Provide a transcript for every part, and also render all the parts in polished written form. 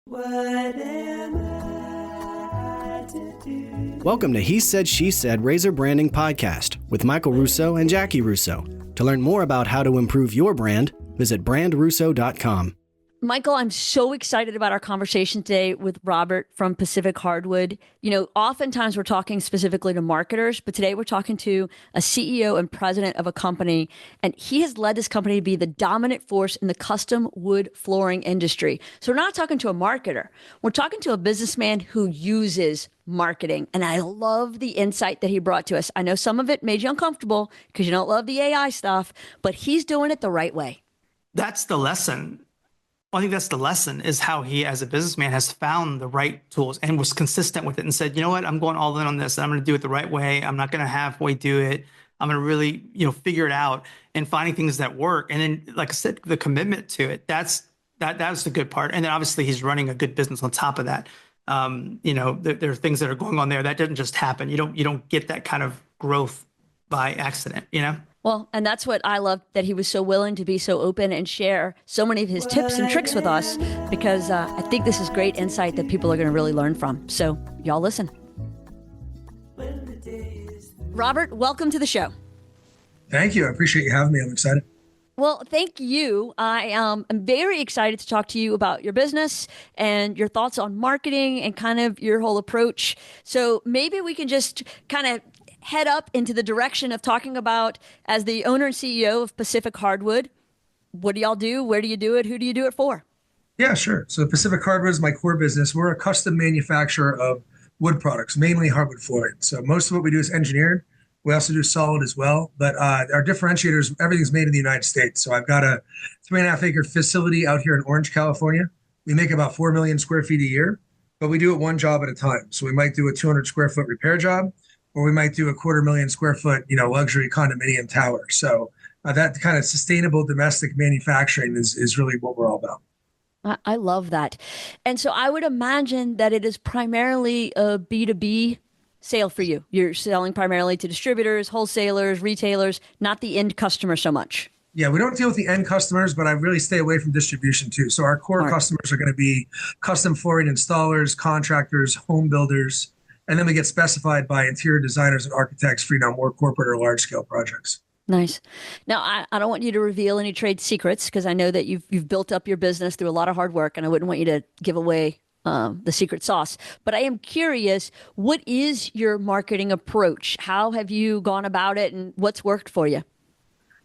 What am I to do? Welcome to He Said, She Said Razor Branding Podcast with Michael Russo and Jackie Russo. To learn more about how to improve your brand, visit brandRUSSO.com. Michael, I'm so excited about our conversation today with Robert from Pacific Hardwood. You know, oftentimes we're talking specifically to marketers, but today we're talking to a CEO and president of a company, and he has led this company to be the dominant force in the custom wood flooring industry. So we're not talking to a marketer. We're talking to a businessman who uses marketing. And I love the insight that he brought to us. I know some of it made you uncomfortable because you don't love the AI stuff, but he's doing it the right way. That's the lesson. I think that's the lesson, is how he, as a businessman, has found the right tools and was consistent with it and said, you know what, I'm going all in on this. And I'm going to do it the right way. I'm not going to halfway do it. I'm going to really, figure it out and finding things that work. And then, like I said, the commitment to it, that's the good part. And then obviously he's running a good business on top of that. There are things that are going on there that doesn't just happen. You don't get that kind of growth by accident, Well, and that's what I love, that he was so willing to be so open and share so many of his tips and tricks with us, because I think this is great insight that people are going to really learn from. So y'all listen. Robert, welcome to the show. Thank you. I appreciate you having me. I'm excited. Well, thank you. I am very excited to talk to you about your business and your thoughts on marketing and kind of your whole approach. So maybe we can just kind of head up into the direction of talking about, as the owner and CEO of Pacific Hardwood, what do y'all do? Where do you do it? Who do you do it for? Yeah, sure. So Pacific Hardwood is my core business. We're a custom manufacturer of wood products, mainly hardwood flooring. So most of what we do is engineered. We also do solid as well. But our differentiators, everything's made in the United States. So I've got a 3.5 acre facility out here in Orange, California. We make about 4 million square feet a year, but we do it one job at a time. So we might do a 200 square foot repair job, or we might do a 250,000 square foot, luxury condominium tower. So that kind of sustainable domestic manufacturing is really what we're all about. I love that. And so I would imagine that it is primarily a B2B sale for you. You're selling primarily to distributors, wholesalers, retailers, not the end customer so much. Yeah, we don't deal with the end customers, but I really stay away from distribution too. So our core customers are going to be custom flooring installers, contractors, home builders. And then we get specified by interior designers and architects for more corporate or large scale projects. Nice. Now, I don't want you to reveal any trade secrets, because I know that you've built up your business through a lot of hard work, and I wouldn't want you to give away the secret sauce. But I am curious, what is your marketing approach? How have you gone about it, and what's worked for you?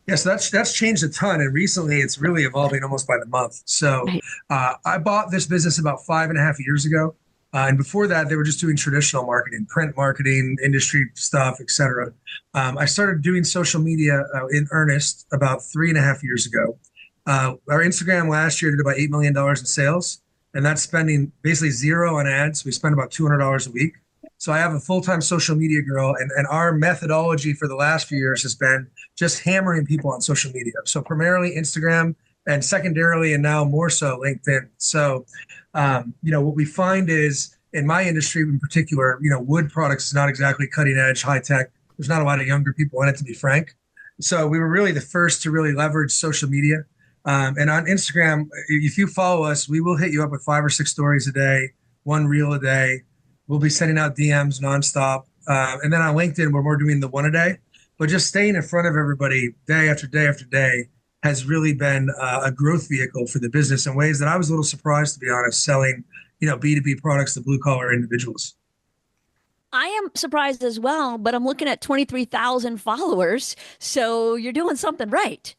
Yeah, so that's changed a ton. And recently it's really evolving almost by the month. So I bought this business about 5.5 years ago. And before that, they were just doing traditional marketing, print marketing, industry stuff, et cetera. I started doing social media in earnest about 3.5 years ago. Our Instagram last year did about $8 million in sales, and that's spending basically zero on ads. We spend about $200 a week. So I have a full-time social media girl, and our methodology for the last few years has been just hammering people on social media. So primarily Instagram, and secondarily, and now more so, LinkedIn. So, what we find is, in my industry in particular, wood products is not exactly cutting edge, high tech. There's not a lot of younger people in it, to be frank. So we were really the first to really leverage social media. And on Instagram, if you follow us, we will hit you up with 5 or 6 stories a day, 1 reel a day. We'll be sending out DMs nonstop. And then on LinkedIn, we're more doing the 1 a day. But just staying in front of everybody day after day after day has really been a growth vehicle for the business in ways that I was a little surprised, to be honest, selling, B2B products to blue collar individuals. I am surprised as well, but I'm looking at 23,000 followers. So you're doing something right.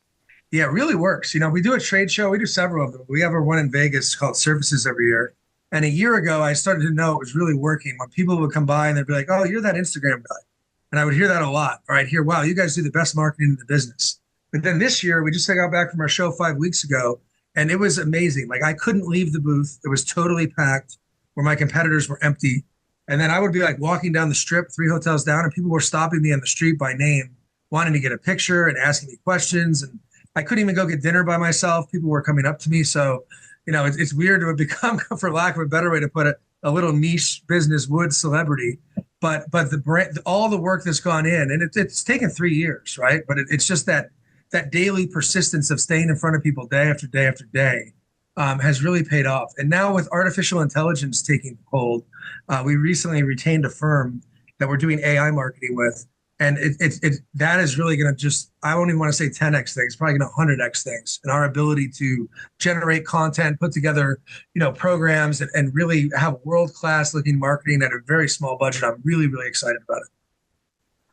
Yeah, it really works. We do a trade show. We do several of them. We have our one in Vegas called Surfaces every year. And a year ago, I started to know it was really working when people would come by and they'd be like, oh, you're that Instagram guy. And I would hear that a lot. Or I'd hear, wow, you guys do the best marketing in the business. But then this year, we just got back from our show 5 weeks ago, and it was amazing. Like, I couldn't leave the booth. It was totally packed, where my competitors were empty. And then I would be like walking down the strip, 3 hotels down, and people were stopping me on the street by name, wanting to get a picture and asking me questions. And I couldn't even go get dinner by myself. People were coming up to me. So, it's weird to have become, for lack of a better way to put it, a little niche business wood celebrity. But the brand, all the work that's gone in, and it's taken 3 years, right? But it's just that daily persistence of staying in front of people day after day after day has really paid off. And now with artificial intelligence taking hold, we recently retained a firm that we're doing AI marketing with. And that is really going to just, I won't even want to say 10x things, probably going to 100x things in our ability to generate content, put together, programs and really have world-class looking marketing at a very small budget. I'm really, really excited about it.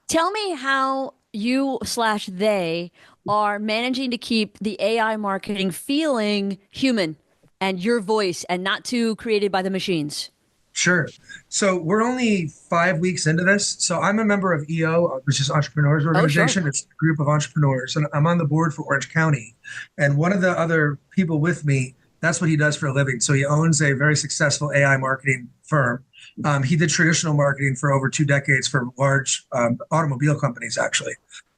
Tell me how you/they are managing to keep the AI marketing feeling human and your voice and not too created by the machines. Sure. So we're only 5 weeks into this. So I'm a member of EO, which is Entrepreneurs Organization. Sure. It's a group of entrepreneurs, and I'm on the board for Orange County. And one of the other people with me, that's what he does for a living. So he owns a very successful AI marketing firm. He did traditional marketing for over 2 decades for large automobile companies, actually.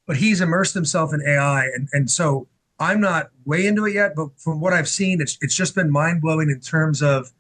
But he's immersed himself in AI. And so I'm not way into it yet, but from what I've seen, it's just been mind blowing in terms of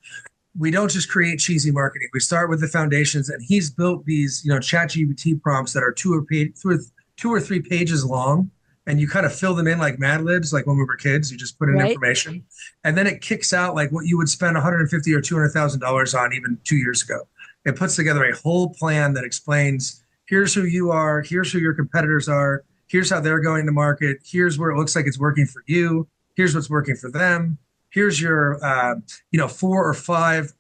we don't just create cheesy marketing. We start with the foundations, and he's built these, ChatGPT prompts that are 2 or 3 pages long, and you kind of fill them in like Mad Libs, like when we were kids. You just put in information, and then it kicks out like what you would spend $150,000 or $200,000 on even 2 years ago. It puts together a whole plan that explains: here's who you are, here's who your competitors are, here's how they're going to market, here's where it looks like it's working for you, here's what's working for them. Here's your, 4 or 5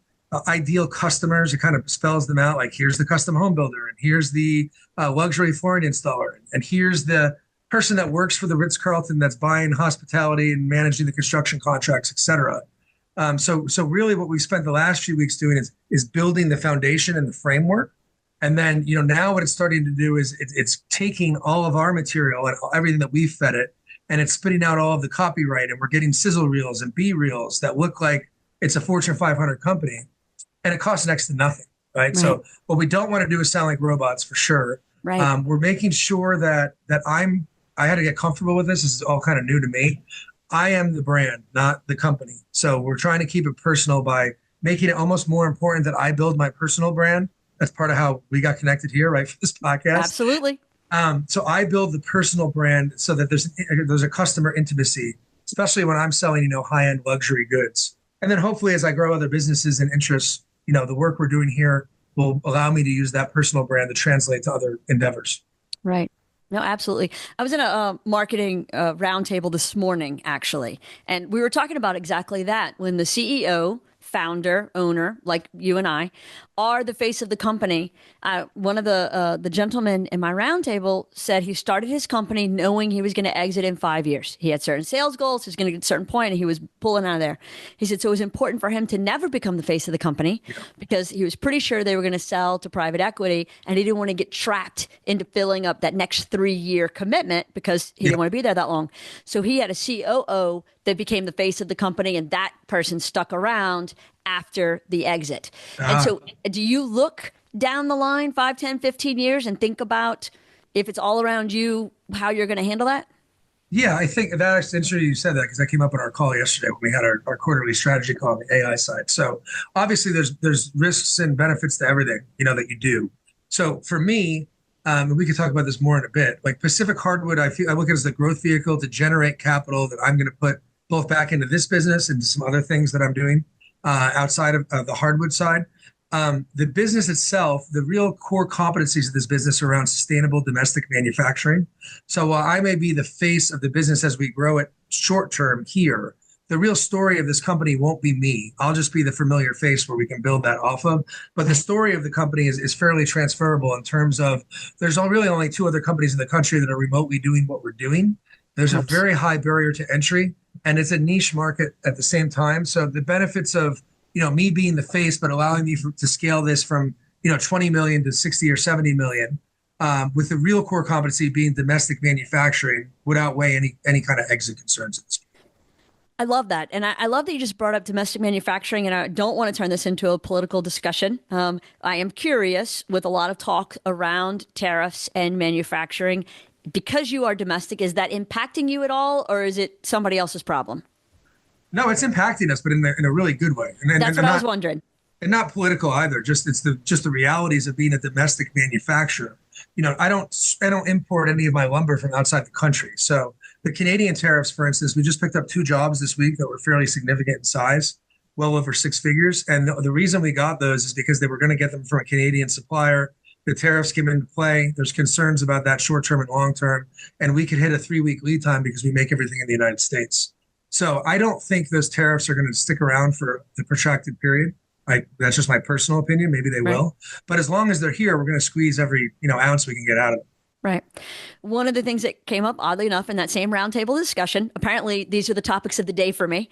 ideal customers. It kind of spells them out. Like, here's the custom home builder, and here's the luxury flooring installer, and here's the person that works for the Ritz-Carlton that's buying hospitality and managing the construction contracts, et cetera. So really what we spent the last few weeks doing is building the foundation and the framework. And then, now what it's starting to do is it's taking all of our material and everything that we've fed it, and it's spitting out all of the copyright, and we're getting sizzle reels and B reels that look like it's a Fortune 500 company, and it costs next to nothing, right? So what we don't want to do is sound like robots, for sure. Right. We're making sure that I had to get comfortable with this. This is all kind of new to me. I am the brand, not the company. So we're trying to keep it personal by making it almost more important that I build my personal brand. That's part of how we got connected here, right, for this podcast. Absolutely. So I build the personal brand so that there's a customer intimacy, especially when I'm selling, high-end luxury goods. And then hopefully as I grow other businesses and interests, the work we're doing here will allow me to use that personal brand to translate to other endeavors. Right. No, absolutely. I was in a marketing roundtable this morning, actually, and we were talking about exactly that. When the CEO, founder, owner, like you and I, are the face of the company. One of the gentlemen in my roundtable said he started his company knowing he was going to exit in 5 years. He had certain sales goals. He was going to get to a certain point, and he was pulling out of there. He said, so it was important for him to never become the face of the company because he was pretty sure they were going to sell to private equity, and he didn't want to get trapped into filling up that next 3-year commitment because he didn't want to be there that long. So he had a COO that became the face of the company, and that person stuck around after the exit. And so do you look down the line 5, 10, 15 years and think about, if it's all around you, how you're going to handle that? Yeah, I think that's interesting you said that, because that came up in our call yesterday when we had our quarterly strategy call on the AI side. So obviously there's risks and benefits to everything, that you do. So for me, and we could talk about this more in a bit, like Pacific Hardwood, I look at it as the growth vehicle to generate capital that I'm going to put both back into this business and some other things that I'm doing outside of the hardwood side. The business itself, the real core competencies of this business are around sustainable domestic manufacturing. So while I may be the face of the business as we grow it short term here, the real story of this company won't be me. I'll just be the familiar face where we can build that off of. But the story of the company is fairly transferable in terms of there's really only 2 other companies in the country that are remotely doing what we're doing. There's a very high barrier to entry, and it's a niche market at the same time. So the benefits of me being the face, but allowing me to scale this from 20 million to 60 or 70 million, with the real core competency being domestic manufacturing, would outweigh any kind of exit concerns. I love that. And I love that you just brought up domestic manufacturing, and I don't want to turn this into a political discussion. I am curious, with a lot of talk around tariffs and manufacturing, because you are domestic, is that impacting you at all, or is it somebody else's problem? No, it's impacting us, but in a really good way. That's what I was wondering. And not political either. Just the realities of being a domestic manufacturer. I don't import any of my lumber from outside the country. So the Canadian tariffs, for instance, we just picked up 2 jobs this week that were fairly significant in size, well over 6 figures. And the reason we got those is because they were going to get them from a Canadian supplier. The tariffs came into play. There's concerns about that short term and long term. And we could hit a 3-week lead time because we make everything in the United States. So I don't think those tariffs are going to stick around for the protracted period. That's just my personal opinion. Maybe they will. But as long as they're here, we're going to squeeze every ounce we can get out of them. Right. One of the things that came up, oddly enough, in that same roundtable discussion, apparently these are the topics of the day for me,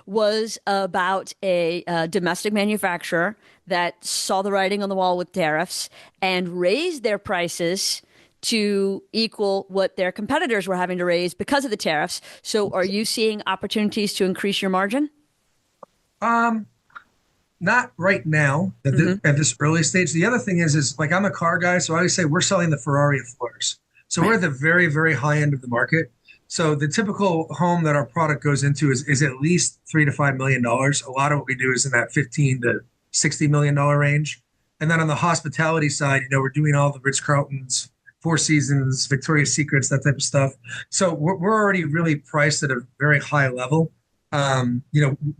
was about a domestic manufacturer that saw the writing on the wall with tariffs and raised their prices to equal what their competitors were having to raise because of the tariffs. So are you seeing opportunities to increase your margin? Not right now at this early stage. The other thing is like I'm a car guy, so I always say we're selling the Ferrari of floors. So we're at the very, very high end of the market. So the typical home that our product goes into is at least $3 to $5 million. A lot of what we do is in that $15 to $60 million range. And then on the hospitality side, we're doing all the Ritz-Carltons, Four Seasons, Victoria's Secrets, that type of stuff. So we're already really priced at a very high level.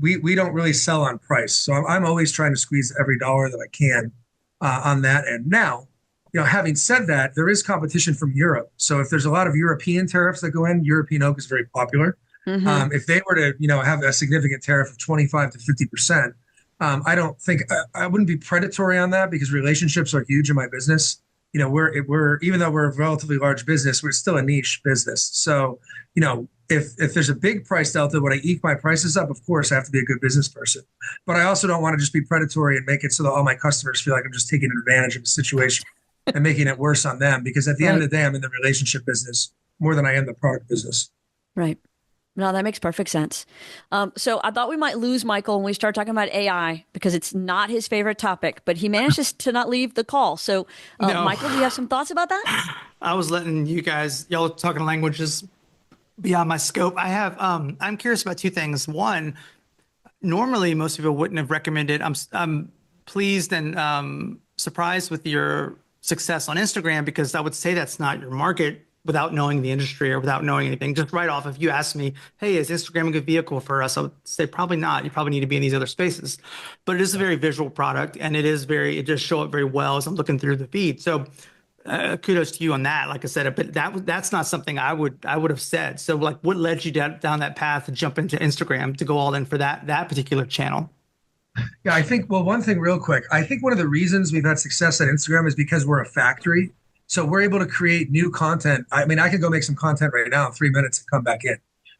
We don't really sell on price. So I'm always trying to squeeze every dollar that I can on that end. Now, having said that, there is competition from Europe. So if there's a lot of European tariffs that go in, European oak is very popular. If they were to, have a significant tariff of 25 to 50%, I don't think I wouldn't be predatory on that because relationships are huge in my business. We're even though we're a relatively large business, we're still a niche business. So, if there's a big price delta, when I eke my prices up, of course, I have to be a good business person. But I also don't want to just be predatory and make it so that all my customers feel like I'm just taking advantage of the situation and making it worse on them. Because at the end of the day, I'm in the relationship business more than I am the product business. Right. No, that makes perfect sense. So I thought we might lose Michael when we start talking about AI because it's not his favorite topic, but he manages to not leave the call. So, No. Michael, do you have some thoughts about that? I was letting y'all talking languages beyond my scope. I'm curious about 2 things. One, normally most people wouldn't have recommended. I'm pleased and surprised with your success on Instagram because I would say that's not your market without knowing the industry or without knowing anything. Just right off, if you asked me, hey, is Instagram a good vehicle for us? I would say probably not. You probably need to be in these other spaces. But it is a very visual product and it does show up very well as I'm looking through the feed. So kudos to you on that. Like I said, but that's not something I would have said. So like what led you down that path to jump into Instagram to go all in for that particular channel? Yeah, I think, one thing real quick, I think one of the reasons we've had success at Instagram is because we're a factory. So we're able to create new content. I mean, I could go make some content right now in 3 minutes and come back in,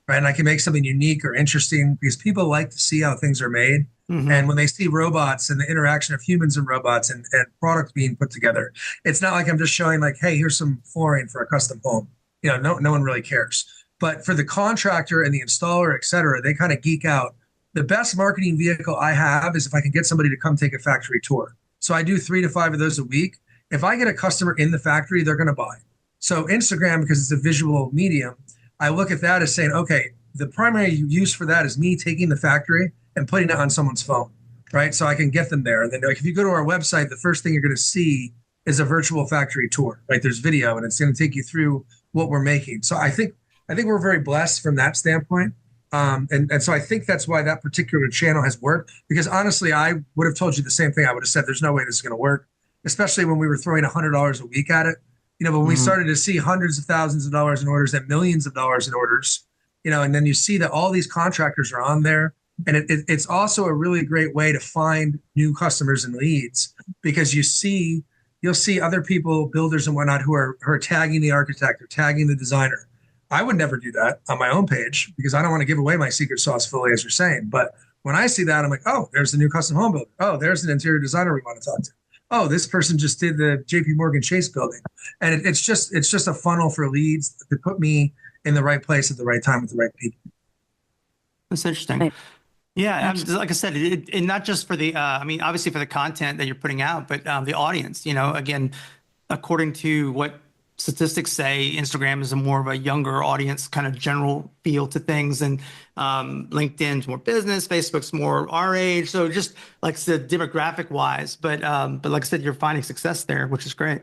right? And I can make something unique or interesting because people like to see how things are made. And when they see robots and the interaction of humans and robots and products being put together, it's not like I'm just showing like, hey, here's some flooring for a custom home. No one really cares. But for the contractor and the installer, et cetera, they kind of geek out. The best marketing vehicle I have is if I can get somebody to come take a factory tour. So I do 3 to 5 of those a week. If I get a customer in the factory, they're going to buy. So Instagram, because it's a visual medium, I look at that as saying, okay, the primary use for that is me taking the factory and putting it on someone's phone, right? So I can get them there. And then like, if you go to our website, the first thing you're going to see is a virtual factory tour, right? There's video and it's going to take you through what we're making. So I think we're very blessed from that standpoint. And so I think that's why that particular channel has worked, because honestly, I would have told you the same thing. I would have said, there's no way this is going to work, especially when we were throwing $100 a week at it. But when we started to see hundreds of thousands of dollars in orders and millions of dollars in orders, and then you see that all these contractors are on there. And it's also a really great way to find new customers and leads because you'll see other people, builders and whatnot, who are tagging the architect or tagging the designer. I would never do that on my own page because I don't want to give away my secret sauce fully, as you're saying. But when I see that, I'm like, oh, there's the new custom home builder. Oh, there's an interior designer we want to talk to. Oh, this person just did the JP Morgan Chase building. And it's just a funnel for leads to put me in the right place at the right time with the right people. That's interesting. Right. Yeah, like I said, and not just for the, obviously for the content that you're putting out, but the audience, again, according to what statistics say, Instagram is more of a younger audience, kind of general feel to things, and LinkedIn's more business, Facebook's more our age. So just like I said, demographic wise, but like I said, you're finding success there, which is great.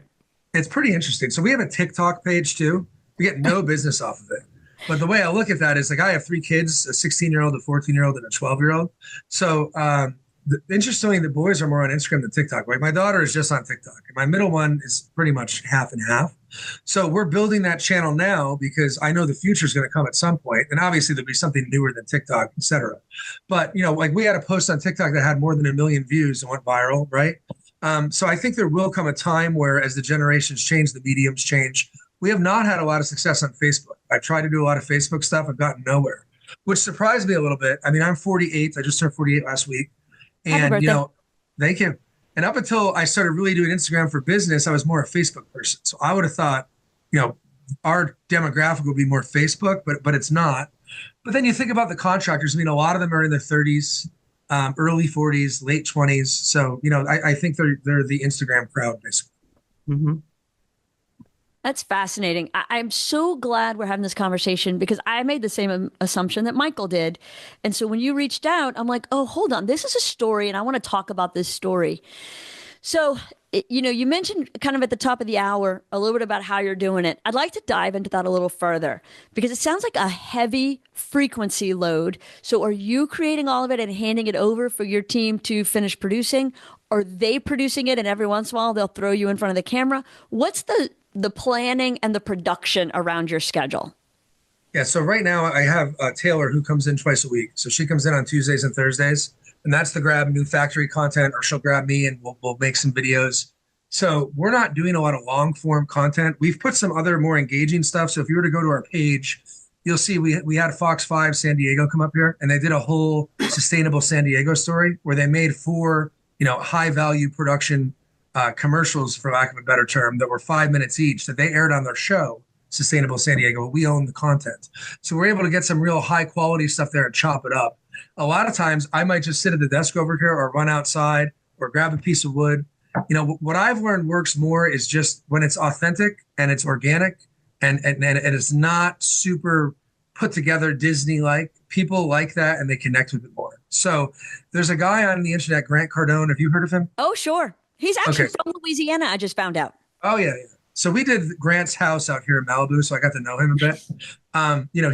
It's pretty interesting. So we have a TikTok page too. We get no business off of it. But the way I look at that is like I have three kids, a 16-year-old, a 14-year-old, and a 12-year-old. So interestingly, the boys are more on Instagram than TikTok. Like my daughter is just on TikTok. And my middle one is pretty much half and half. So we're building that channel now because I know the future is going to come at some point. And obviously there'll be something newer than TikTok, et cetera. But, like we had a post on TikTok that had more than 1 million views and went viral, right? So I think there will come a time where as the generations change, the mediums change. We have not had a lot of success on Facebook. I tried to do a lot of Facebook stuff. I've gotten nowhere, which surprised me a little bit. I mean, I'm 48. I just turned 48 last week. Happy And, birthday. thank you. And up until I started really doing Instagram for business, I was more a Facebook person. So I would have thought, our demographic would be more Facebook, but it's not. But then you think about the contractors. I mean, a lot of them are in their 30s, early 40s, late 20s. So, I think they're the Instagram crowd, basically. Mm-hmm. That's fascinating. I'm so glad we're having this conversation because I made the same assumption that Michael did. And so when you reached out, I'm like, oh, hold on. This is a story, and I want to talk about this story. So, you mentioned kind of at the top of the hour a little bit about how you're doing it. I'd like to dive into that a little further because it sounds like a heavy frequency load. So are you creating all of it and handing it over for your team to finish producing? Are they producing it and every once in a while they'll throw you in front of the camera? What's the planning and the production around your schedule? Yeah. So right now I have Taylor who comes in twice a week. So she comes in on Tuesdays and Thursdays. And that's to grab new factory content, or she'll grab me and we'll make some videos. So we're not doing a lot of long form content. We've put some other more engaging stuff. So if you were to go to our page, you'll see we had Fox 5 San Diego come up here, and they did a whole sustainable San Diego story where they made 4, high value production commercials, for lack of a better term, that were 5 minutes each that they aired on their show, Sustainable San Diego. We own the content. So we're able to get some real high quality stuff there and chop it up. A lot of times I might just sit at the desk over here or run outside or grab a piece of wood. What I've learned works more is just when it's authentic and it's organic and it's not super put together Disney-like. People like that and they connect with it more. So there's a guy on the internet, Grant Cardone. Have you heard of him? Oh, sure. He's actually Okay. from Louisiana, I just found out. Oh, yeah. So we did Grant's house out here in Malibu, so I got to know him a bit.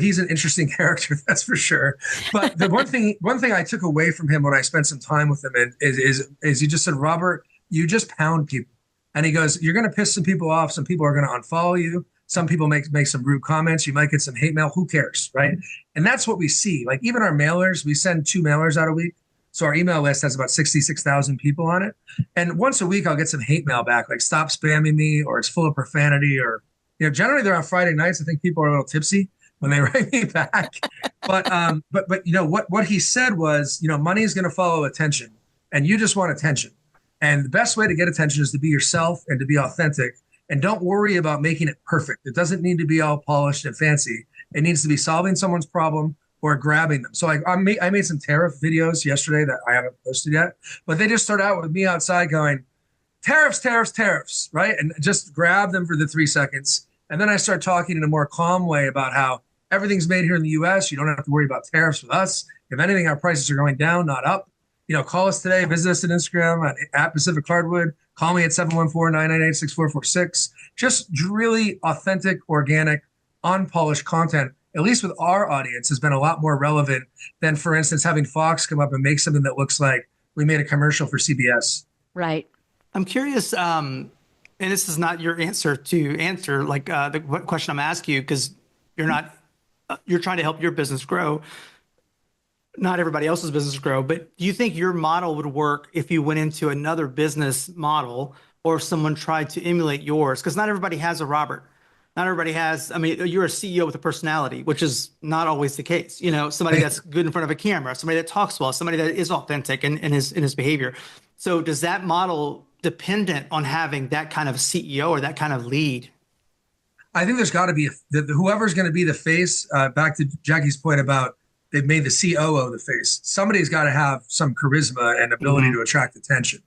He's an interesting character, that's for sure. But the one thing I took away from him when I spent some time with him is he just said, Robert, you just pound people. And he goes, you're going to piss some people off. Some people are going to unfollow you. Some people make some rude comments. You might get some hate mail. Who cares, right? And that's what we see. Like even our mailers, we send 2 mailers out a week. So our email list has about 66,000 people on it. And once a week, I'll get some hate mail back, like stop spamming me, or it's full of profanity, or, generally they're on Friday nights. I think people are a little tipsy when they write me back. But what he said was, money is going to follow attention, and you just want attention. And the best way to get attention is to be yourself and to be authentic. And don't worry about making it perfect. It doesn't need to be all polished and fancy. It needs to be solving someone's problem or grabbing them. So I made some tariff videos yesterday that I haven't posted yet, but they just start out with me outside going, tariffs, tariffs, tariffs, right? And just grab them for the 3 seconds. And then I start talking in a more calm way about how everything's made here in the US. You don't have to worry about tariffs with us. If anything, our prices are going down, not up. Call us today, visit us on Instagram at Pacific Hardwood. Call me at 714-998-6446. Just really authentic, organic, unpolished content, at least with our audience, has been a lot more relevant than, for instance, having Fox come up and make something that looks like we made a commercial for CBS. Right. I'm curious, and this is not your answer to answer, like the question I'm asking you, because you're trying to help your business grow, not everybody else's business grow. But do you think your model would work if you went into another business model, or if someone tried to emulate yours? Because not everybody has a Robert. Not everybody has, you're a CEO with a personality, which is not always the case. Somebody that's good in front of a camera, somebody that talks well, somebody that is authentic in his behavior. So does that model dependent on having that kind of CEO or that kind of lead? I think there's got to be whoever's going to be the face. Back to Jackie's point about they've made the COO the face. Somebody's got to have some charisma and ability to attract attention.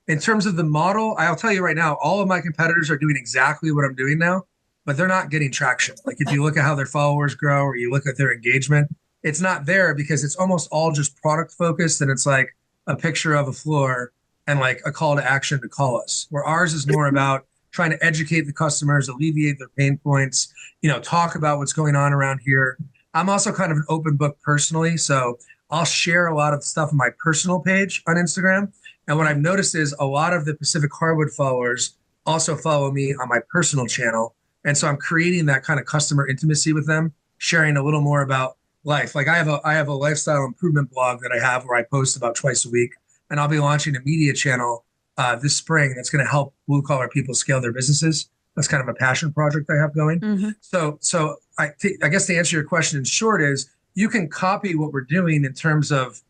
In terms of the model, I'll tell you right now, all of my competitors are doing exactly what I'm doing now, but they're not getting traction. Like if you look at how their followers grow or you look at their engagement, it's not there because it's almost all just product focused, and it's like a picture of a floor and like a call to action to call us, where ours is more about trying to educate the customers, alleviate their pain points, talk about what's going on around here. I'm also kind of an open book personally. So I'll share a lot of stuff on my personal page on Instagram. And what I've noticed is a lot of the Pacific Hardwood followers also follow me on my personal channel. And so I'm creating that kind of customer intimacy with them, sharing a little more about life. Like I have a lifestyle improvement blog that I have where I post about twice a week, and I'll be launching a media channel this spring that's going to help blue collar people scale their businesses. That's kind of a passion project I have going. Mm-hmm. So I guess the answer to your question in short is you can copy what we're doing in terms of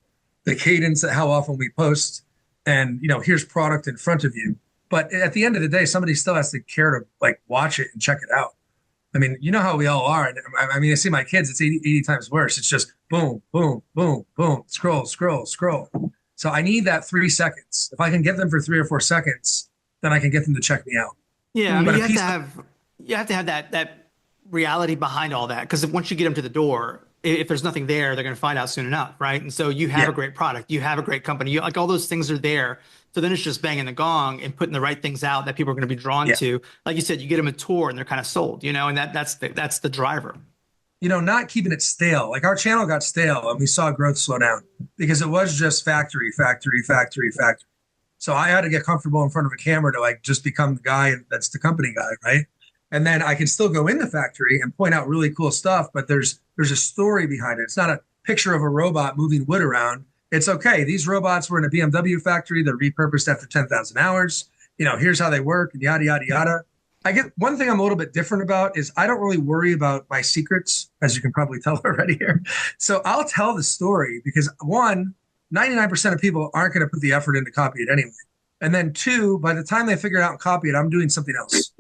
the cadence, how often we post, and here's product in front of you. But at the end of the day, somebody still has to care to like watch it and check it out. I mean, you know how we all are. I mean, I see my kids, it's 80 times worse. It's just boom, boom, boom, boom, scroll, scroll, scroll. So I need that 3 seconds. If I can get them for 3 or 4 seconds, then I can get them to check me out. Yeah, I mean, you have to have that reality behind all that, because once you get them to the door, if there's nothing there, they're going to find out soon enough, right? And so you have a great product, you have a great company, like all those things are there. So then it's just banging the gong and putting the right things out that people are going to be drawn to. Like you said, you get them a tour and they're kind of sold, and that's the driver. Not keeping it stale. Like our channel got stale and we saw growth slow down because it was just factory. So I had to get comfortable in front of a camera to like just become the guy that's the company guy, right? And then I can still go in the factory and point out really cool stuff, but there's a story behind it. It's not a picture of a robot moving wood around. It's okay. These robots were in a BMW factory. They're repurposed after 10,000 hours. Here's how they work and yada, yada, yada. I get one thing I'm a little bit different about is I don't really worry about my secrets, as you can probably tell already here. So I'll tell the story because 99% of people aren't going to put the effort in to copy it anyway. And then 2, by the time they figure it out and copy it, I'm doing something else,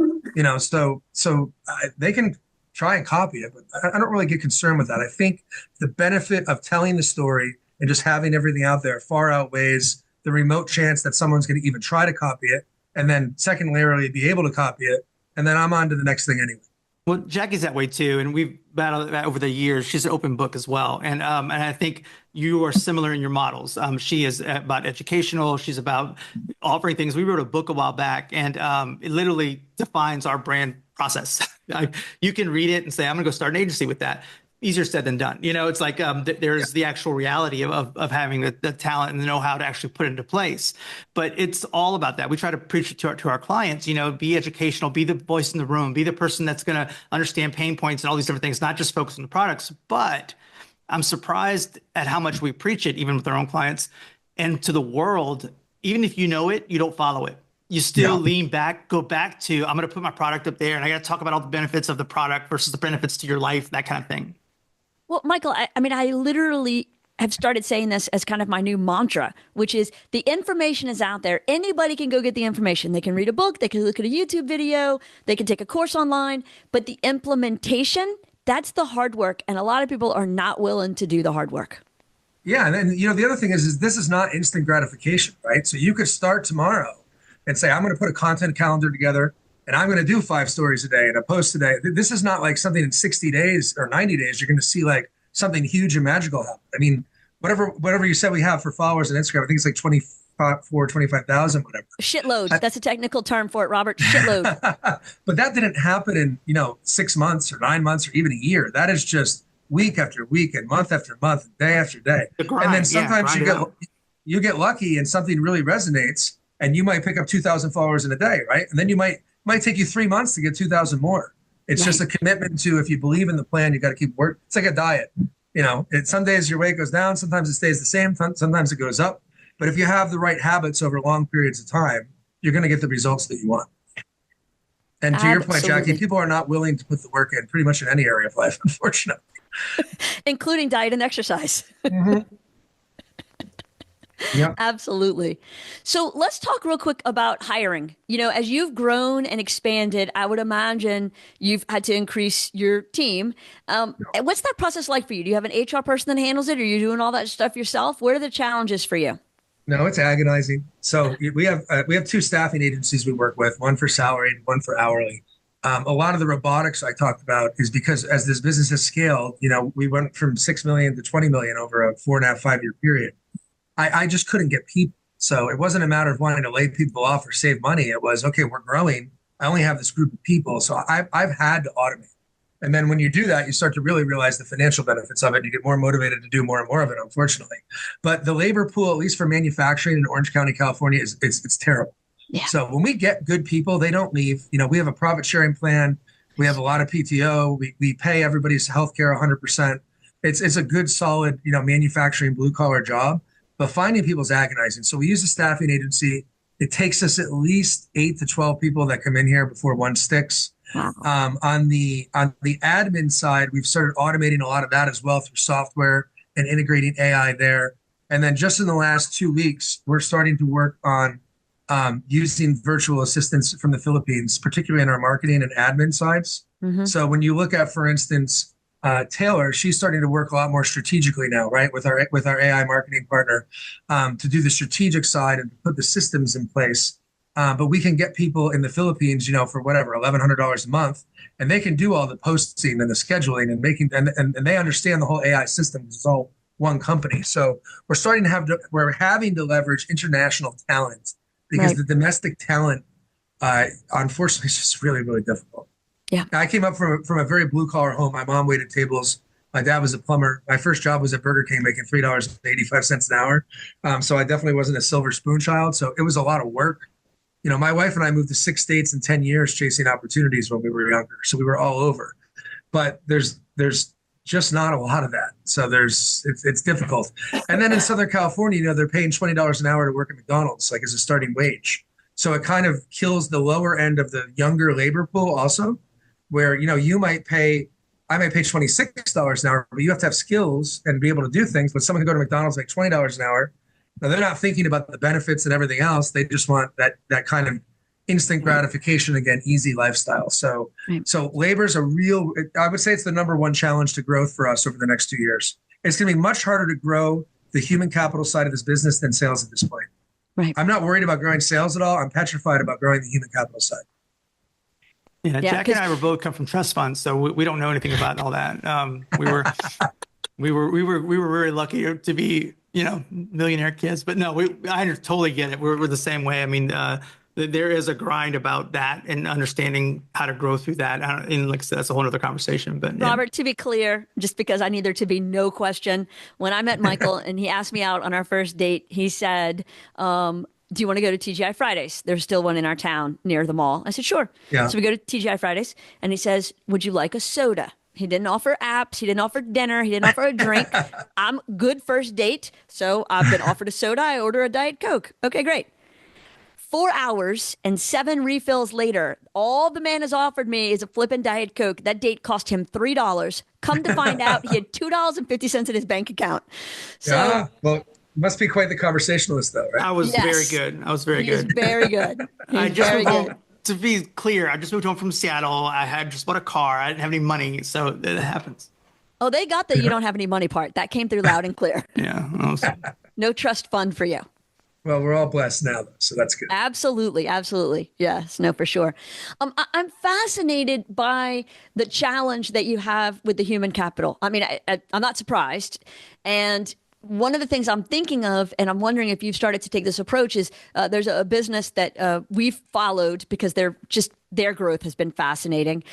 so they can try and copy it, but I don't really get concerned with that. I think the benefit of telling the story and just having everything out there far outweighs the remote chance that someone's going to even try to copy it. And then secondarily, be able to copy it. And then I'm on to the next thing anyway. Well, Jackie's that way too, and we've battled that over the years. She's an open book as well, and I think you are similar in your models. She is about educational. She's about offering things. We wrote a book a while back, and it literally defines our brand process. You can read it and say, "I'm going to go start an agency with that." Easier said than done. It's like there's the actual reality of having the talent and the know-how to actually put it into place. But it's all about that. We try to preach it to our clients, be educational, be the voice in the room, be the person that's going to understand pain points and all these different things, not just focus on the products. But I'm surprised at how much we preach it, even with our own clients and to the world. Even if you know it, you don't follow it. You still lean back, go back to, I'm going to put my product up there and I got to talk about all the benefits of the product versus the benefits to your life, that kind of thing. Well, Michael, I mean, I literally have started saying this as kind of my new mantra, which is the information is out there. Anybody can go get the information. They can read a book, they can look at a YouTube video, they can take a course online, but the implementation, that's the hard work. And a lot of people are not willing to do the hard work. Yeah. And then, the other thing is this is not instant gratification, right? So you could start tomorrow and say, I'm going to put a content calendar together and I'm going to do 5 stories a day and a post a day. This is not like something in 60 days or 90 days. You're going to see like something huge and magical happen. I mean, whatever you said we have for followers on Instagram, I think it's like 25,000, whatever. Shitload. That's a technical term for it, Robert. Shitload. But that didn't happen in, 6 months or 9 months or even a year. That is just week after week and month after month, and day after day. And then sometimes you get lucky and something really resonates and you might pick up 2,000 followers in a day, right? And then you might take you 3 months to get 2,000 more. It's just a commitment to, if you believe in the plan, you got to keep working. It's like a diet. Some days your weight goes down. Sometimes it stays the same. Sometimes it goes up. But if you have the right habits over long periods of time, you're going to get the results that you want. And to your point, Jackie, people are not willing to put the work in pretty much in any area of life, unfortunately. Including diet and exercise. Mm-hmm. Yep. Absolutely. So let's talk real quick about hiring. As you've grown and expanded, I would imagine you've had to increase your team. What's that process like for you? Do you have an HR person that handles it? Or are you doing all that stuff yourself? What are the challenges for you? No, it's agonizing. So we have 2 staffing agencies we work with, one for salaried, one for hourly. A lot of the robotics I talked about is because as this business has scaled, we went from 6 million to 20 million over a 4.5-5 year period. I just couldn't get people. So it wasn't a matter of wanting to lay people off or save money. It was, okay, we're growing. I only have this group of people. So I've had to automate. And then when you do that, you start to really realize the financial benefits of it. You get more motivated to do more and more of it, unfortunately. But the labor pool, at least for manufacturing in Orange County, California, it's terrible. Yeah. So when we get good people, they don't leave. We have a profit sharing plan. We have a lot of PTO. We pay everybody's healthcare 100%. It's a good, solid, manufacturing blue collar job. But finding people is agonizing. So we use a staffing agency. It takes us at least 8 to 12 people that come in here before one sticks. Wow. On the admin side, we've started automating a lot of that as well through software and integrating AI there. And then just in the last 2 weeks, we're starting to work on using virtual assistants from the Philippines, particularly in our marketing and admin sides. Mm-hmm. So when you look at, for instance, Taylor, she's starting to work a lot more strategically now, right, with our AI marketing partner to do the strategic side and put the systems in place. But we can get people in the Philippines, for whatever, $1,100 a month, and they can do all the posting and the scheduling and making, and they understand the whole AI system. It's all one company. So we're having to leverage international talent because the domestic talent, unfortunately, is just really, really difficult. Yeah. I came up from a very blue collar home. My mom waited tables. My dad was a plumber. My first job was at Burger King making $3.85 an hour. So I definitely wasn't a silver spoon child. So it was a lot of work. My wife and I moved to 6 states in 10 years chasing opportunities when we were younger. So we were all over. But there's just not a lot of that. So it's difficult. And then in Southern California, they're paying $20 an hour to work at McDonald's, like as a starting wage. So it kind of kills the lower end of the younger labor pool also, where, I might pay $26 an hour, but you have to have skills and be able to do things. But someone can go to McDonald's make $20 an hour. Now, they're not thinking about the benefits and everything else. They just want that kind of instant gratification, again, easy lifestyle. So labor's I would say it's the number one challenge to growth for us over the next 2 years. It's going to be much harder to grow the human capital side of this business than sales at this point. Right. I'm not worried about growing sales at all. I'm petrified about growing the human capital side. Yeah, Jack and I were both come from trust funds, so we don't know anything about all that. We were very lucky to be, millionaire kids, but no, I totally get it. We're the same way. I mean, there is a grind about that and understanding how to grow through that. And like I said, that's a whole other conversation. But yeah. Robert, to be clear, just because I need there to be no question, when I met Michael and he asked me out on our first date, he said, do you want to go to TGI Fridays? There's still one in our town near the mall. I said, sure. Yeah. So we go to TGI Fridays and he says, would you like a soda? He didn't offer apps. He didn't offer dinner. He didn't offer a drink. I'm good first date. So I've been offered a soda. I order a Diet Coke. Okay, great. 4 hours and 7 refills later, all the man has offered me is a flippin' Diet Coke. That date cost him $3. Come to find out, he had $2.50 in his bank account. So, yeah, well, must be quite the conversationalist, though, right? I was very good. I was very good. Very good. Very good. To be clear, I just moved home from Seattle. I had just bought a car. I didn't have any money, so it happens. Oh, they got the you don't have any money part. That came through loud and clear. Yeah. No trust fund for you. Well, we're all blessed now, though, so that's good. Absolutely. Absolutely. Yes. No, for sure. I'm fascinated by the challenge that you have with the human capital. I mean, I'm not surprised. And one of the things I'm thinking of, and I'm wondering if you've started to take this approach, is there's a business that we've followed because their growth has been fascinating.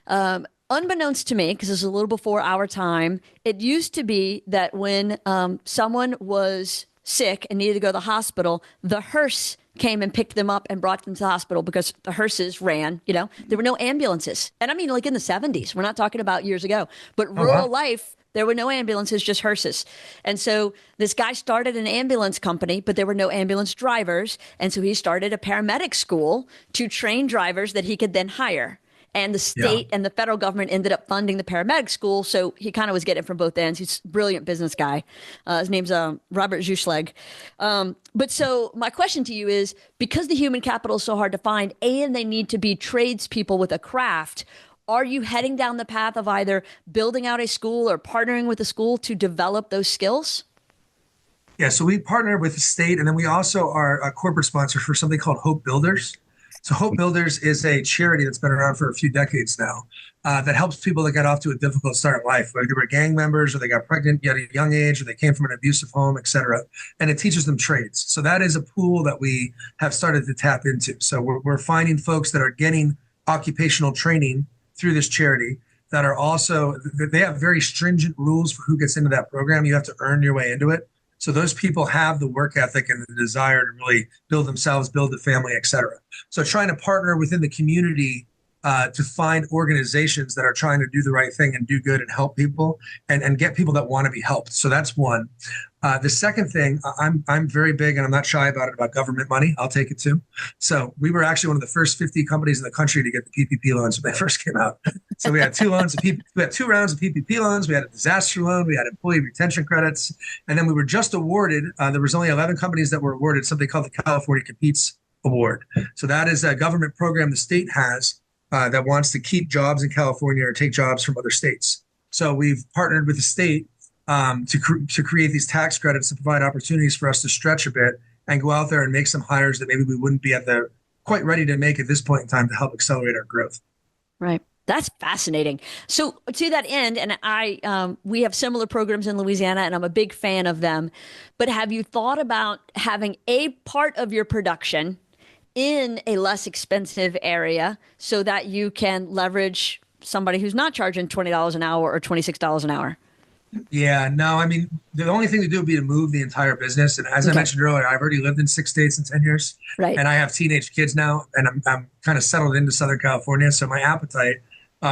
Unbeknownst to me, because this is a little before our time, it used to be that when someone was sick and needed to go to the hospital, the hearse came and picked them up and brought them to the hospital because the hearses ran, there were no ambulances. And I mean, like in the 70s, we're not talking about years ago, but rural life, there were no ambulances, just hearses. And so this guy started an ambulance company, but there were no ambulance drivers. And so he started a paramedic school to train drivers that he could then hire. And the state and the federal government ended up funding the paramedic school. So he kind of was getting it from both ends. He's a brilliant business guy. His name's Robert Juschleg. But so my question to you is, because the human capital is so hard to find and they need to be tradespeople with a craft, are you heading down the path of either building out a school or partnering with a school to develop those skills? Yeah, so we partner with the state, and then we also are a corporate sponsor for something called Hope Builders. So Hope Builders is a charity that's been around for a few decades now, that helps people that get off to a difficult start in life, whether they were gang members or they got pregnant at a young age or they came from an abusive home, et cetera. And it teaches them trades. So that is a pool that we have started to tap into. So we're finding folks that are getting occupational training through this charity that are also, they have very stringent rules for who gets into that program. You have to earn your way into it. So those people have the work ethic and the desire to really build themselves, build the family, et cetera. So trying to partner within the community to find organizations that are trying to do the right thing and do good and help people and get people that want to be helped. So that's one. The second thing, I'm very big, and I'm not shy about it, about government money. I'll take it too. So we were actually one of the first 50 companies in the country to get the PPP loans when they first came out. So we had two rounds of PPP loans. We had a disaster loan. We had employee retention credits. And then we were just awarded, there was only 11 companies that were awarded something called the California Competes Award. So that is a government program the state has that wants to keep jobs in California or take jobs from other states. So we've partnered with the state to create these tax credits to provide opportunities for us to stretch a bit and go out there and make some hires that maybe we wouldn't be quite ready to make at this point in time to help accelerate our growth. Right. That's fascinating. So to that end, and we have similar programs in Louisiana, and I'm a big fan of them. But have you thought about having a part of your production in a less expensive area so that you can leverage somebody who's not charging $20 an hour or $26 an hour? Yeah, no, I mean, the only thing to do would be to move the entire business. And as I mentioned earlier, I've already lived in 6 states in 10 years. Right. And I have teenage kids now, and I'm kind of settled into Southern California. So my appetite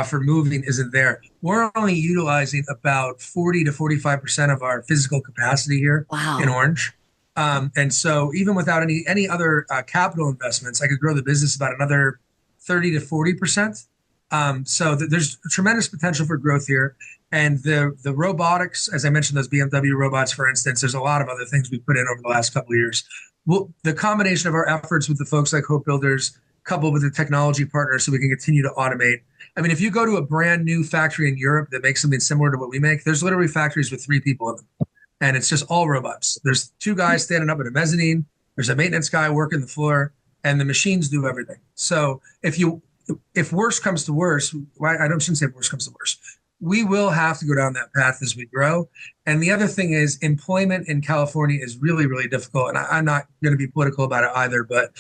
for moving isn't there. We're only utilizing about 40 to 45% of our physical capacity here in Orange. And so even without any other capital investments, I could grow the business about another 30 to 40%. So there's tremendous potential for growth here. And the robotics, as I mentioned, those BMW robots, for instance, there's a lot of other things we put in over the last couple of years. Well, the combination of our efforts with the folks like Hope Builders, coupled with the technology partners so we can continue to automate. I mean, if you go to a brand new factory in Europe that makes something similar to what we make, there's literally factories with 3 people in them. And it's just all robots. There's 2 guys standing up at a mezzanine. There's a maintenance guy working the floor, and the machines do everything. So if worse comes to worse, shouldn't say if worse comes to worse. We will have to go down that path as we grow. And the other thing is employment in California is really, really difficult. And I'm not going to be political about it either, but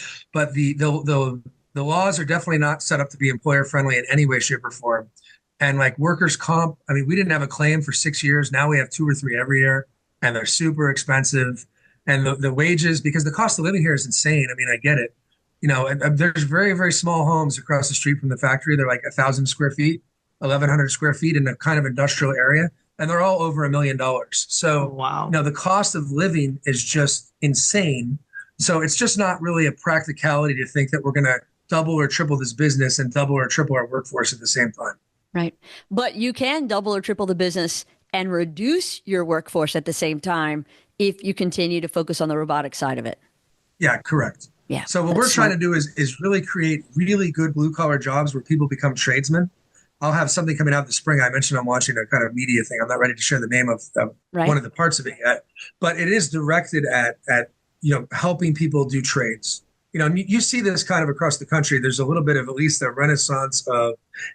the laws are definitely not set up to be employer friendly in any way, shape, or form. And like workers' comp, I mean, we didn't have a claim for 6 years. Now we have 2 or 3 every year, and they're super expensive. And the wages, because the cost of living here is insane. I mean, I get it. You know, and there's very, very small homes across the street from the factory. They're like 1,000 square feet, 1,100 square feet in a kind of industrial area, and they're all over $1 million. So, wow, you know, the cost of living is just insane. So it's just not really a practicality to think that we're going to double or triple this business and double or triple our workforce at the same time. Right. But you can double or triple the business and reduce your workforce at the same time if you continue to focus on the robotic side of it. Yeah, correct. Yeah. So what we're trying to do is really create really good blue collar jobs where people become tradesmen. I'll have something coming out this spring. I mentioned I'm watching a kind of media thing. I'm not ready to share the name of one of the parts of it yet, but it is directed at helping people do trades. You know, you see this kind of across the country. There's a little bit of at least a renaissance of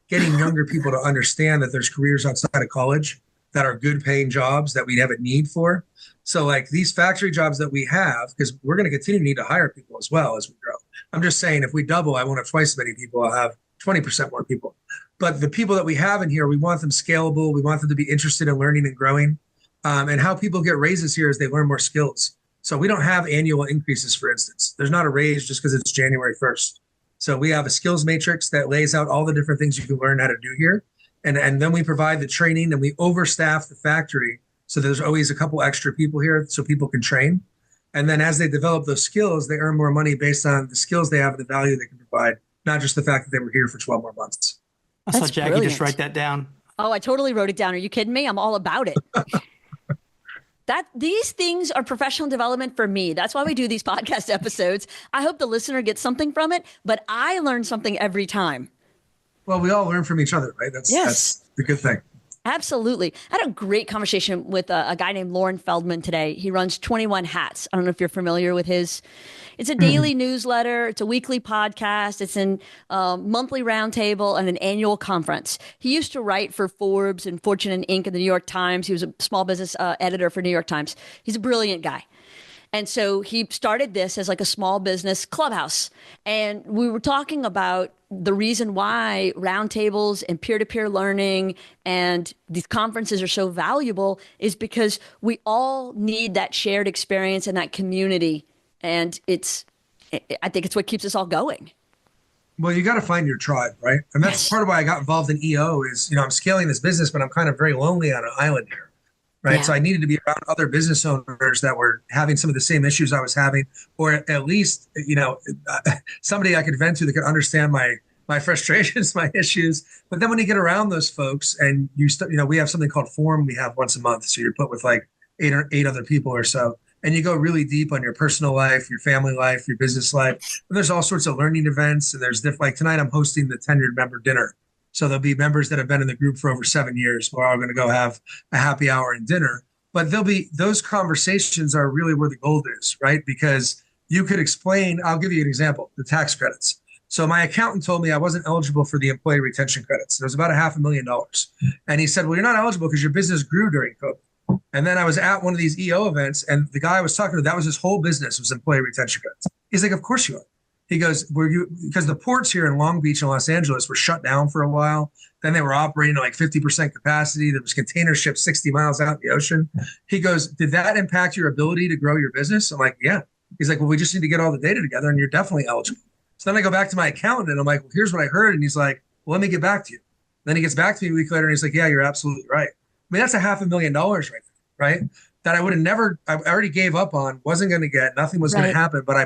getting younger people to understand that there's careers outside of college that are good paying jobs that we have a need for. So like these factory jobs that we have, because we're going to continue to need to hire people as well as we grow. I'm just saying if we double, I won't have twice as many people. I'll have 20% more people. But the people that we have in here, we want them scalable. We want them to be interested in learning and growing. And how people get raises here is they learn more skills. So we don't have annual increases, for instance. There's not a raise just because it's January 1st. So we have a skills matrix that lays out all the different things you can learn how to do here. And then we provide the training, and we overstaff the factory. So there's always a couple extra people here so people can train. And then as they develop those skills, they earn more money based on the skills they have and the value they can provide, not just the fact that they were here for 12 more months. I saw Jackie brilliant. just write that down. Oh, I totally wrote it down. Are you kidding me? I'm all about it. These things are professional development for me. That's why we do these podcast episodes. I hope the listener gets something from it, but I learn something every time. Well, we all learn from each other, right? That's the good thing. Absolutely. I had a great conversation with a guy named Lauren Feldman today. He runs 21 Hats. I don't know if you're familiar with his. It's a daily newsletter. It's a weekly podcast. It's a monthly roundtable and an annual conference. He used to write for Forbes and Fortune and Inc. and the New York Times. He was a small business editor for New York Times. He's a brilliant guy. And so he started this as like a small business clubhouse. And we were talking about the reason why roundtables and peer-to-peer learning and these conferences are so valuable is because we all need that shared experience and that community. And I think it's what keeps us all going. Well, you got to find your tribe, right? And that's part of why I got involved in EO is, I'm scaling this business, but I'm kind of very lonely on an island here. Right. Yeah. So I needed to be around other business owners that were having some of the same issues I was having, or at least, somebody I could vent to that could understand my frustrations, my issues. But then when you get around those folks and we have something called Forum we have once a month. So you're put with like eight other people or so, and you go really deep on your personal life, your family life, your business life. And there's all sorts of learning events. And there's like tonight I'm hosting the tenured member dinner. So there'll be members that have been in the group for over 7 years. We're all going to go have a happy hour and dinner. But those conversations are really where the gold is, right? Because you could explain, I'll give you an example, the tax credits. So my accountant told me I wasn't eligible for the employee retention credits. It was about $500,000. And he said, well, you're not eligible because your business grew during COVID. And then I was at one of these EO events, and the guy I was talking to, that was his whole business was employee retention credits. He's like, of course you are. He goes, because the ports here in Long Beach and Los Angeles were shut down for a while. Then they were operating at like 50% capacity. There was container ships 60 miles out in the ocean. He goes, did that impact your ability to grow your business? I'm like, yeah. He's like, well, we just need to get all the data together and you're definitely eligible. So then I go back to my accountant and I'm like, well, here's what I heard. And he's like, well, let me get back to you. Then he gets back to me a week later and he's like, yeah, you're absolutely right. I mean, that's $500,000 right there, right? That I would have never, I already gave up on, wasn't going to get, nothing was going to happen. But I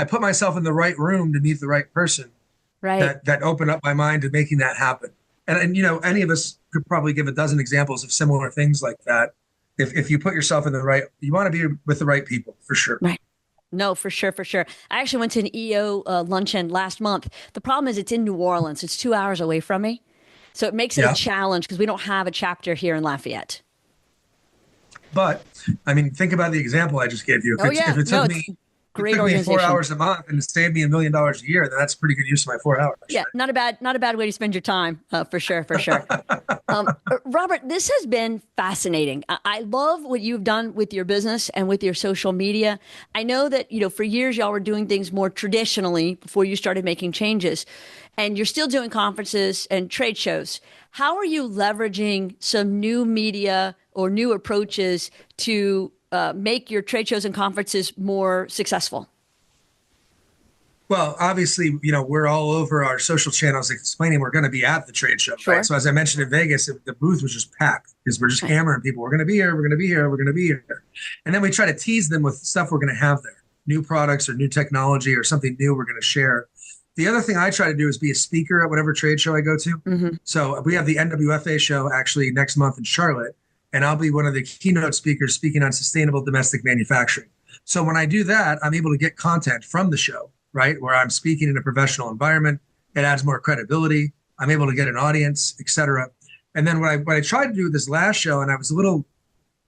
put myself in the right room to meet the right person, right? That opened up my mind to making that happen. And any of us could probably give a dozen examples of similar things like that. If you put yourself in you want to be with the right people for sure. Right. No, for sure, for sure. I actually went to an EO luncheon last month. The problem is it's in New Orleans. It's 2 hours away from me. So it makes it a challenge because we don't have a chapter here in Lafayette. But I mean, think about the example I just gave you. If it took me great it took me 4 hours a month and it saved me $1 million a year, then that's pretty good use of my 4 hours. Yeah, right? Not a bad way to spend your time, for sure. Robert, this has been fascinating. I love what you've done with your business and with your social media. I know that, for years y'all were doing things more traditionally before you started making changes, and you're still doing conferences and trade shows. How are you leveraging some new media or new approaches to make your trade shows and conferences more successful? Well, obviously, we're all over our social channels explaining we're going to be at the trade show. Sure. Right? So as I mentioned in Vegas, the booth was just packed because we're just hammering people. We're going to be here. We're going to be here. We're going to be here. And then we try to tease them with stuff we're going to have there, new products or new technology or something new we're going to share. The other thing I try to do is be a speaker at whatever trade show I go to. Mm-hmm. So we have the NWFA show actually next month in Charlotte. And I'll be one of the keynote speakers speaking on sustainable domestic manufacturing. So when I do that, I'm able to get content from the show, right? Where I'm speaking in a professional environment. It adds more credibility. I'm able to get an audience, et cetera. And then what I tried to do with this last show, and I was a little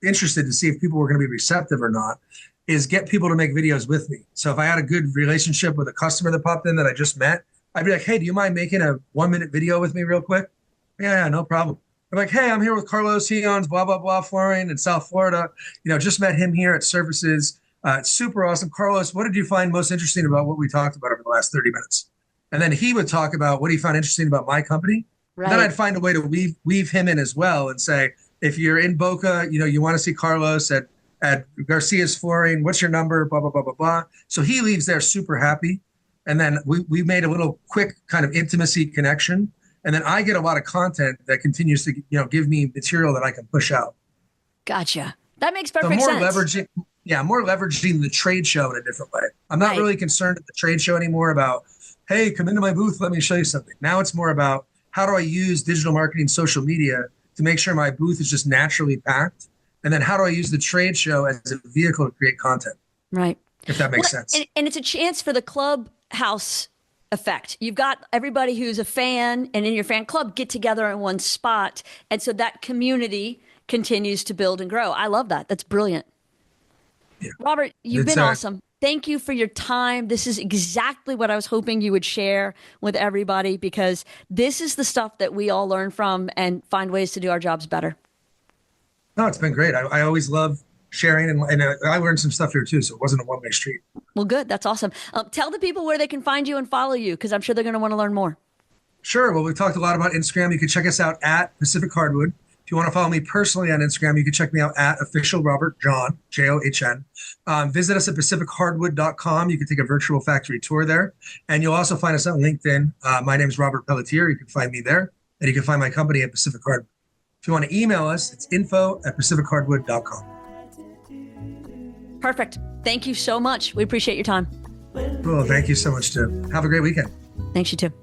interested to see if people were going to be receptive or not, is get people to make videos with me. So if I had a good relationship with a customer that popped in that I just met, I'd be like, hey, do you mind making a 1-minute video with me real quick? Yeah, no problem. I'm like, hey, I'm here with Carlos. He owns blah, blah, blah flooring in South Florida. Just met him here at Services. It's super awesome. Carlos, what did you find most interesting about what we talked about over the last 30 minutes? And then he would talk about what he found interesting about my company. Right. Then I'd find a way to weave him in as well and say, if you're in Boca, you want to see Carlos at Garcia's Flooring, what's your number, blah, blah, blah, blah, blah. So he leaves there super happy. And then we made a little quick kind of intimacy connection. And then I get a lot of content that continues to, give me material that I can push out. Gotcha. That makes perfect sense. More leveraging the trade show in a different way. I'm not really concerned at the trade show anymore about, hey, come into my booth, let me show you something. Now it's more about how do I use digital marketing, social media to make sure my booth is just naturally packed? And then how do I use the trade show as a vehicle to create content? Right. If that makes sense. And it's a chance for the clubhouse effect. You've got everybody who's a fan and in your fan club get together in one spot. And so that community continues to build and grow. I love that. That's brilliant. Yeah. Robert, you've been awesome. Thank you for your time. This is exactly what I was hoping you would share with everybody, because this is the stuff that we all learn from and find ways to do our jobs better. No, it's been great. I always love sharing, and I learned some stuff here too, so it wasn't a one-way street. Well, good. That's awesome. Tell the people where they can find you and follow you, because I'm sure they're going to want to learn more. Sure. Well, we talked a lot about Instagram. You can check us out at Pacific Hardwood. If you want to follow me personally on Instagram, you can check me out at official Robert John, John. Visit us at pacifichardwood.com. You can take a virtual factory tour there. And you'll also find us on LinkedIn. My name is Robert Pelletier. You can find me there. And you can find my company at Pacific Hardwood. If you want to email us, it's info@pacifichardwood.com. Perfect. Thank you so much. We appreciate your time. Cool. Thank you so much, too. Have a great weekend. Thanks, you too.